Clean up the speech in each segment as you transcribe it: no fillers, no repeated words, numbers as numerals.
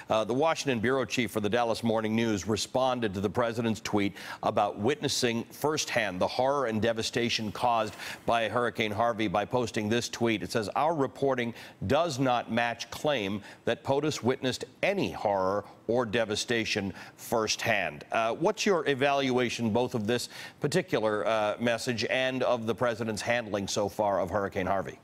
The Washington bureau chief for the Dallas Morning News responded to the president's tweet about witnessing firsthand the horror and devastation caused by Hurricane Harvey by posting this tweet. It says, "Our reporting does not match claim that POTUS witnessed any horror or devastation firsthand." What's your evaluation both of this particular message and of the president's handling so far of Hurricane Harvey?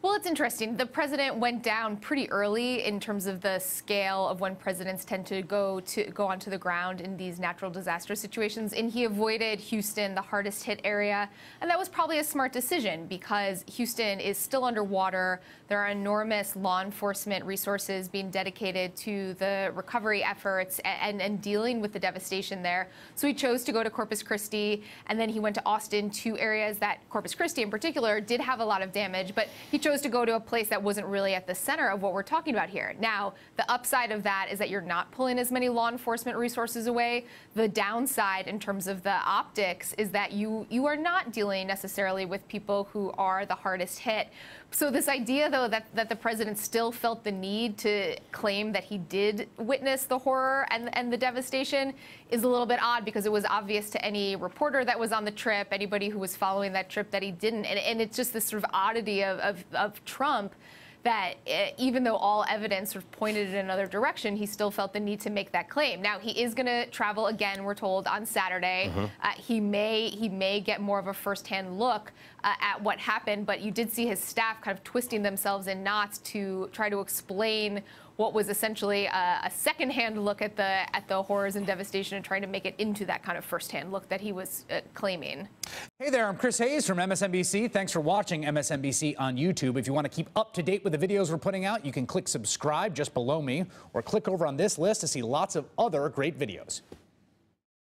Well, it's interesting. The president went down pretty early in terms of the scale of when presidents tend to go onto the ground in these natural disaster situations, and he avoided Houston, the hardest hit area, and that was probably a smart decision because Houston is still underwater. There are enormous law enforcement resources being dedicated to the recovery efforts and dealing with the devastation there. So he chose to go to Corpus Christi, and then he went to Austin, two areas that Corpus Christi in particular did have a lot of damage, but he chose to go to a place that wasn't really at the center of what we're talking about here. Now, the upside of that is that you're not pulling as many law enforcement resources away. The downside in terms of the optics is that you are not dealing necessarily with people who are the hardest hit. So this idea, though, that the president still felt the need to claim that he did witness the horror and the devastation is a little bit odd because it was obvious to any reporter that was on the trip, anybody who was following that trip, that he didn't. And it's just this sort of oddity of Trump that even though all evidence sort of pointed in another direction, he still felt the need to make that claim. Now, he is going to travel again, we're told, on Saturday. He may get more of a firsthand look at what happened, but you did see his staff kind of twisting themselves in knots to try to explain what was essentially a secondhand look at the horrors and devastation and trying to make it into that kind of firsthand look that he was claiming. Hey there, I'm Chris Hayes from MSNBC. Thanks for watching MSNBC on YouTube. If you want to keep up to date with the videos we're putting out, you can click subscribe just below me or click over on this list to see lots of other great videos.